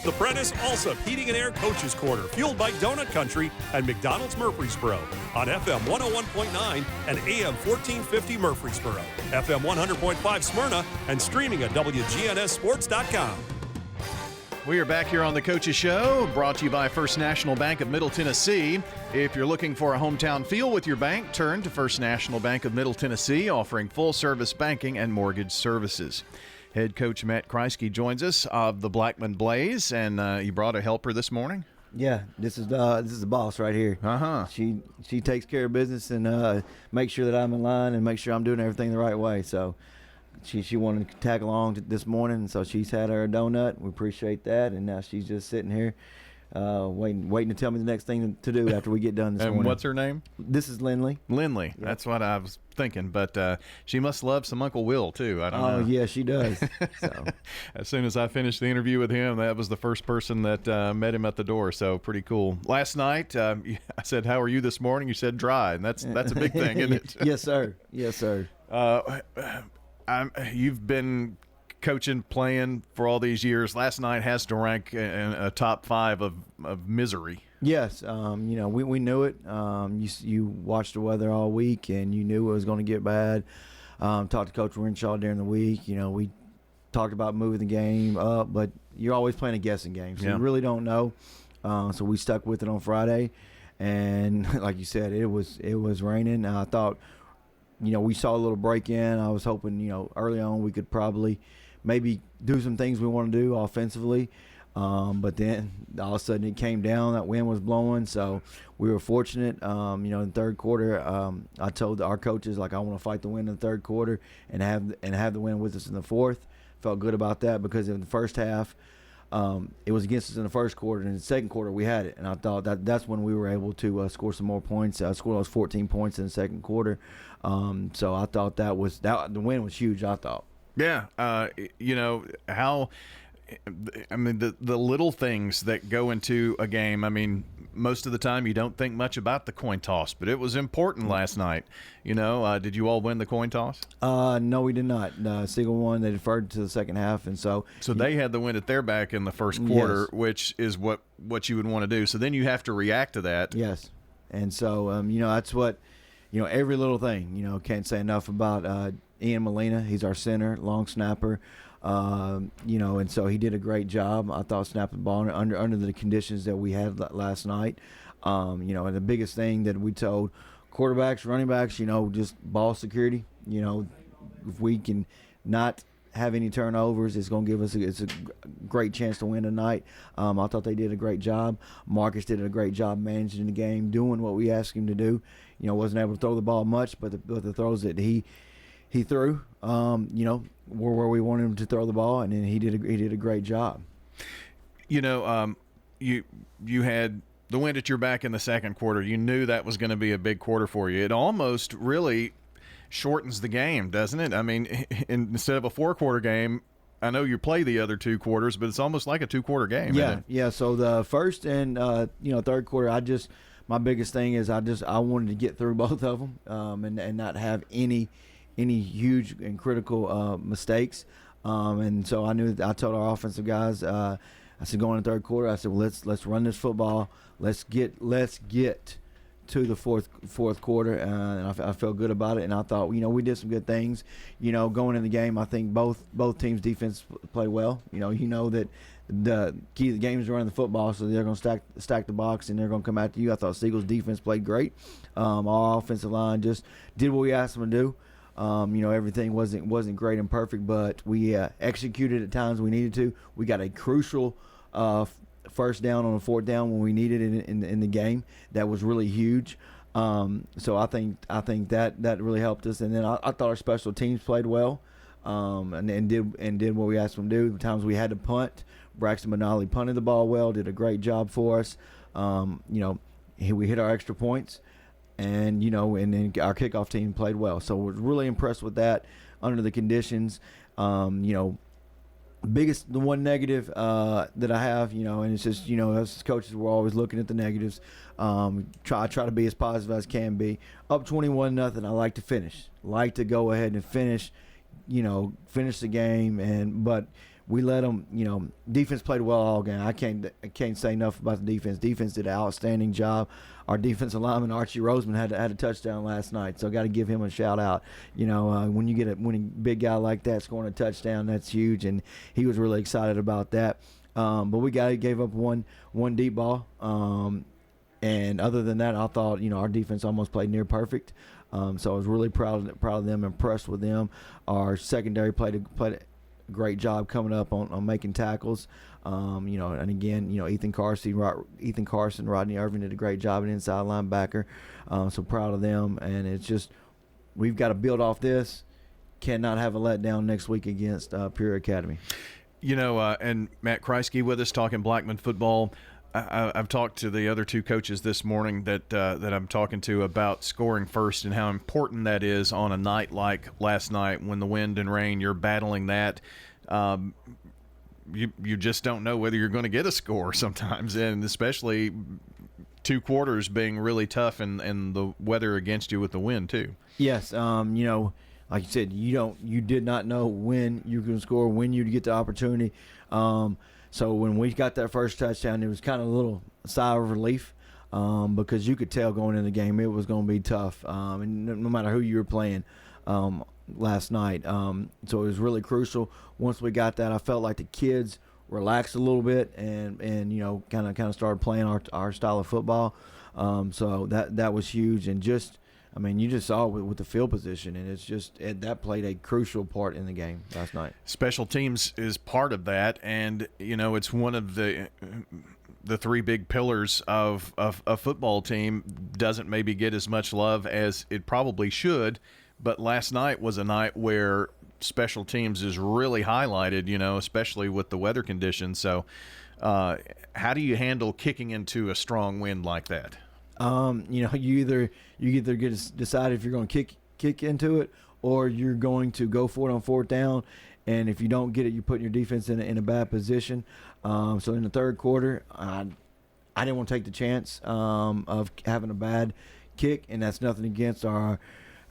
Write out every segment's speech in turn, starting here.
The Prentice Alsop Heating and Air Coaches Corner, fueled by Donut Country and McDonald's Murfreesboro on FM 101.9 and AM 1450 Murfreesboro, FM 100.5 Smyrna, and streaming at WGNSSports.com. We are back here on the Coaches Show, brought to you by First National Bank of Middle Tennessee. If you're looking for a hometown feel with your bank, turn to First National Bank of Middle Tennessee, offering full-service banking and mortgage services. Head coach Matt Kriesky joins us of the Blackman Blaze, and you brought a helper this morning? Yeah, this is the boss right here. She takes care of business and makes sure that I'm in line and make sure I'm doing everything the right way. So she wanted to tag along this morning, and so she's had her donut. We appreciate that, and now she's just sitting here waiting to tell me the next thing to do after we get done this morning. And what's her name? This is Lindley. Lindley. Yep. That's what I was thinking, but she must love some Uncle Will too. I don't know. Oh yeah, she does. So as soon as I finished the interview with him, that was the first person that met him at the door. So pretty cool. Last night, I said, "How are you this morning?" You said, "Dry," and that's a big thing, isn't it? Yes, sir. Yes, sir. You've been coaching, playing for all these years. Last night has to rank in a top 5 of misery. Yes, we knew it. You watched the weather all week, and you knew it was going to get bad. Talked to Coach Renshaw during the week. We talked about moving the game up, but you're always playing a guessing game, so you really don't know. So we stuck with it on Friday, and like you said, it was raining. I thought, we saw a little break in. I was hoping, early on we could probably maybe do some things we want to do offensively. But then all of a sudden it came down. That wind was blowing, so we were fortunate. In the third quarter, I told our coaches, I want to fight the wind in the third quarter and have the wind with us in the fourth. Felt good about that because in the first half, it was against us in the first quarter, and in the second quarter we had it. And I thought that's when we were able to score some more points. I scored those 14 points in the second quarter. So I thought the win was huge, I thought. Yeah. How – the little things that go into a game. Most of the time you don't think much about the coin toss, but it was important last night. Did you all win the coin toss? No, we did not. Siegel won. They deferred to the second half, and so they had the win at their back in the first quarter, yes, which is what you would want to do. So then you have to react to that. Yes, and so that's what every little thing. Can't say enough about Ian Molina. He's our center, long snapper. And so he did a great job. I thought snapping the ball under the conditions that we had last night. And the biggest thing that we told quarterbacks, running backs, just ball security. If we can not have any turnovers, it's going to give us a great chance to win tonight. I thought they did a great job. Marcus did a great job managing the game, doing what we asked him to do. Wasn't able to throw the ball much, but the throws that he threw, were where we wanted him to throw the ball, and then he did a great job. You had the wind at your back in the second quarter. You knew that was going to be a big quarter for you. It almost really shortens the game, doesn't it? Instead of a 4-quarter game, I know you play the other 2 quarters, but it's almost like a 2-quarter game. Yeah. So the first and third quarter, my biggest thing is I wanted to get through both of them and not have any huge and critical mistakes, and so I told our offensive guys, I said, going in the third quarter, I said, well, let's run this football, let's get to the fourth quarter, and I felt good about it, and I thought we did some good things. Going in the game, I think both teams' defense played well. That the key to the game is running the football, so they're going to stack the box and they're going to come after you. I thought Siegel's defense played great. Our offensive line just did what we asked them to do. Everything wasn't great and perfect, but we executed at times we needed to. We got a crucial first down on a fourth down when we needed it in the game. That was really huge. So I think that really helped us. And then I thought our special teams played well, and did what we asked them to do. The times we had to punt, Braxton Benali punted the ball well, did a great job for us. We hit our extra points. And then our kickoff team played well, so we're really impressed with that under the conditions. The one negative that I have, and it's just us as coaches, we're always looking at the negatives. Try to be as positive as can be. Up 21-0, I like to go ahead and finish the game, but we let them, defense played well all game. I can't say enough about the defense. Defense did an outstanding job. Our defensive lineman, Archie Roseman, had a touchdown last night, so got to give him a shout out. When you get when a big guy like that scoring a touchdown, that's huge, and he was really excited about that. But we gave up one deep ball. And other than that, I thought, our defense almost played near perfect. So I was really proud of them, impressed with them. Our secondary played a great job coming up on making tackles. And again, Ethan Carson, Rodney Irvin did a great job at inside linebacker. So proud of them. And it's just, we've got to build off this. Cannot have a letdown next week against Pure Academy. And Matt Kriesky with us talking Blackman football. I've talked to the other two coaches this morning that I'm talking to about scoring first and how important that is on a night like last night when the wind and rain, you're battling that. You just don't know whether you're going to get a score sometimes, and especially two quarters being really tough and the weather against you with the wind too. Yes, like you said, you did not know when you were going to score, when you'd get the opportunity. So when we got that first touchdown, it was kind of a little sigh of relief because you could tell going into the game it was going to be tough, and no matter who you were playing last night. So it was really crucial. Once we got that, I felt like the kids relaxed a little bit and kind of started playing our style of football. So that was huge, and you just saw it with the field position, and that played a crucial part in the game last night. Special teams is part of that, and it's one of the three big pillars of a football team. Doesn't maybe get as much love as it probably should, but last night was a night where special teams is really highlighted, especially with the weather conditions. So how do you handle kicking into a strong wind like that? You either decide if you're going to kick into it or you're going to go for it on fourth down, and if you don't get it, you're putting your defense in a bad position. So in the third quarter, I didn't want to take the chance of having a bad kick, and that's nothing against our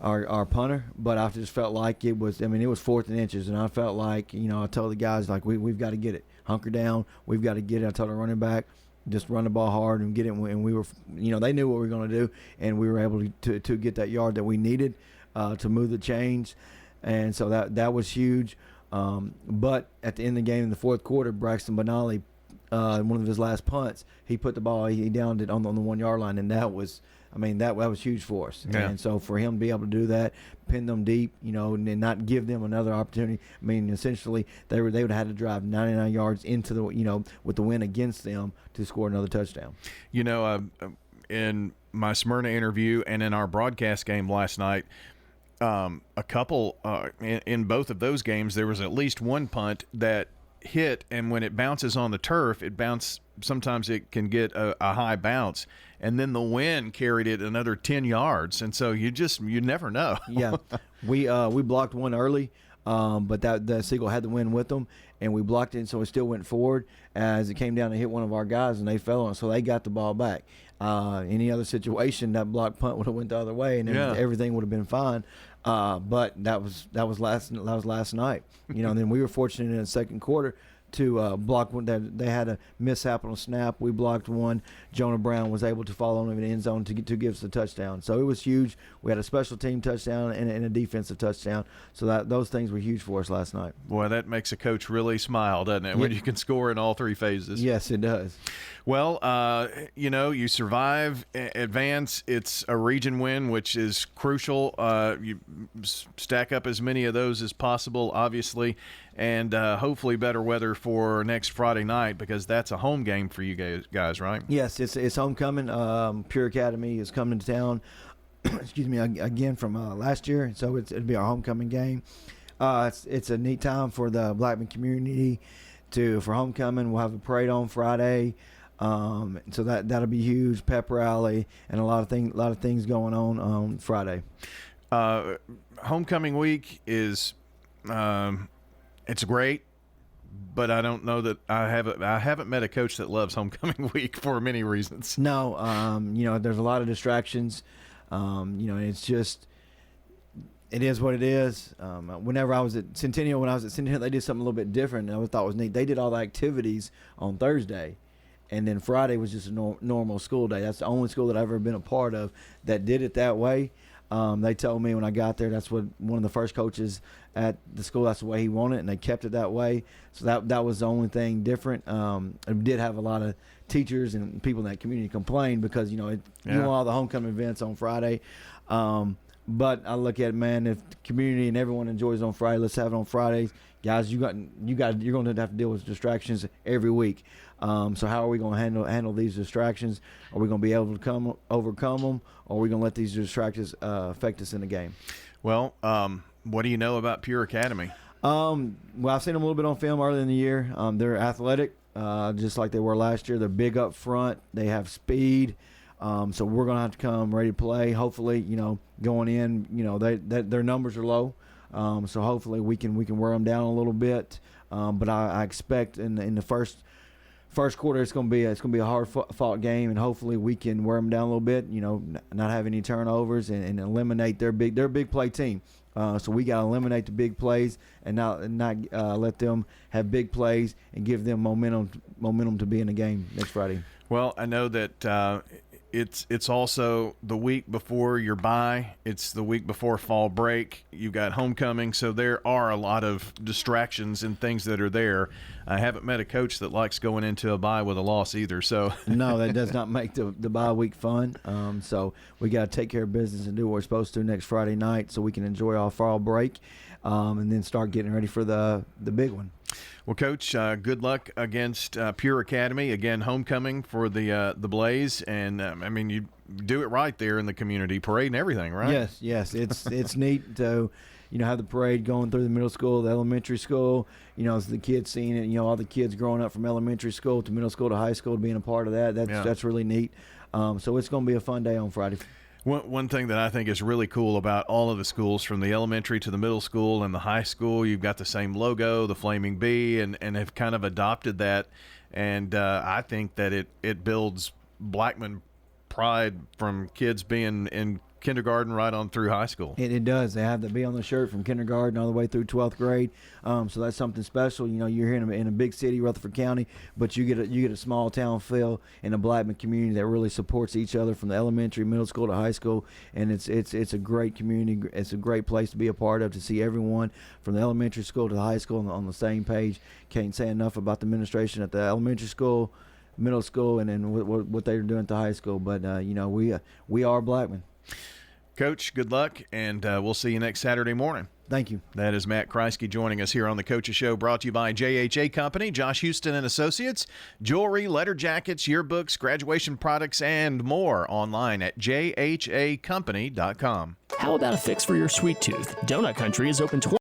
punter, but I just felt like it was 4th and inches, and I felt like, I told the guys, like, we've got to get it. Hunker down. We've got to get it. I told the running back, just run the ball hard and get it. And we were, they knew what we were going to do, and we were able to get that yard that we needed to move the chains. And so that was huge. But at the end of the game in the fourth quarter, Braxton Benali, one of his last punts, he put the ball, he downed it on the 1 yard line, and that was huge for us. Yeah. And so for him to be able to do that, pin them deep, and not give them another opportunity. Essentially they would have had to drive 99 yards into the, with the win against them to score another touchdown. In my Smyrna interview and in our broadcast game last night, a couple in both of those games, there was at least one punt that hit, and when it bounces on the turf, sometimes it can get a high bounce, and then the wind carried it another 10 yards, and so you never know. Yeah, we blocked one early, but that Seagull had the wind with them, and we blocked it, so it still went forward as it came down to hit one of our guys, and they fell on it, so they got the ball back. Any other situation, that block punt would have went the other way, and everything would have been fine. But that was last night. Then we were fortunate in the second quarter to block one. They had a mishap on a snap. We blocked one. Jonah Brown was able to fall on him in the end zone to give us the touchdown. So it was huge. We had a special team touchdown and a defensive touchdown. So those things were huge for us last night. Boy, that makes a coach really smile, doesn't it, when you can score in all three phases? Yes, it does. Well, you survive, advance. It's a region win, which is crucial. You stack up as many of those as possible, obviously, and hopefully better weather for next Friday night, because that's a home game for you guys, right? Yes, it's homecoming. Pure Academy is coming to town. Excuse me, again from last year, so it'll be our homecoming game. It's a neat time for the Blackman community for homecoming. We'll have a parade on Friday. So that'll be huge, pep rally, and a lot of things going on Friday. Homecoming week is it's great, but I don't know that I haven't met a coach that loves homecoming week for many reasons. No, there's a lot of distractions. It's just It is what it is. Whenever I was at Centennial, they did something a little bit different, and I thought was neat. They did all the activities on Thursday, and then Friday was just a normal school day. That's the only school that I've ever been a part of that did it that way. They told me when I got there, that's what one of the first coaches at the school, that's the way he wanted it, and they kept it that way. So that was the only thing different. It did have a lot of teachers and people in that community complain because, you want all the homecoming events on Friday. But I look at it, man, if the community and everyone enjoys it on Friday, let's have it on Fridays. Guys, you're going to have to deal with distractions every week. So how are we going to handle these distractions? Are we going to be able to overcome them, or are we going to let these distractions affect us in the game? Well, what do you know about Pure Academy? Well, I've seen them a little bit on film earlier in the year. They're athletic, just like they were last year. They're big up front. They have speed. So we're going to have to come ready to play. Hopefully, going in, their numbers are low. So hopefully we can wear them down a little bit. But I expect in the first quarter it's going to be a hard fought game, and hopefully we can wear them down a little bit. Not have any turnovers and eliminate their big play team. So we got to eliminate the big plays and not let them have big plays and give them momentum to be in the game next Friday. Well, I know that. It's also the week before your bye. It's the week before fall break. You've got homecoming, so there are a lot of distractions and things that are there. I haven't met a coach that likes going into a bye with a loss either. So no, that does not make the bye week fun. So we got to take care of business and do what we're supposed to next Friday night, so we can enjoy our fall break, and then start getting ready for the big one. Well, Coach, good luck against Pure Academy. Again, homecoming for the Blaze. And, you do it right there in the community parade and everything, right? Yes. It's neat to, have the parade going through the middle school, the elementary school, as the kids seeing it, all the kids growing up from elementary school to middle school to high school being a part of that. That's really neat. So it's going to be a fun day on Friday. One thing that I think is really cool about all of the schools, from the elementary to the middle school and the high school, you've got the same logo, the Flaming Bee, and have kind of adopted that. And I think that it builds Blackman pride from kids being in kindergarten right on through high school. It does. They have the B on the shirt from kindergarten all the way through 12th grade. So that's something special. You're here in a big city, Rutherford County, but you get a small town feel in the Blackman community that really supports each other from the elementary, middle school to high school. And it's a great community. It's a great place to be a part of, to see everyone from the elementary school to the high school on the same page. Can't say enough about the administration at the elementary school, middle school, and then what they're doing at the high school. But we are Blackman. Coach, good luck, and we'll see you next Saturday morning. Thank you. That is Matt Kriesky joining us here on the Coaches Show, brought to you by JHA Company, Josh Houston and Associates, jewelry, letter jackets, yearbooks, graduation products, and more online at jhacompany.com. How about a fix for your sweet tooth? Donut Country is open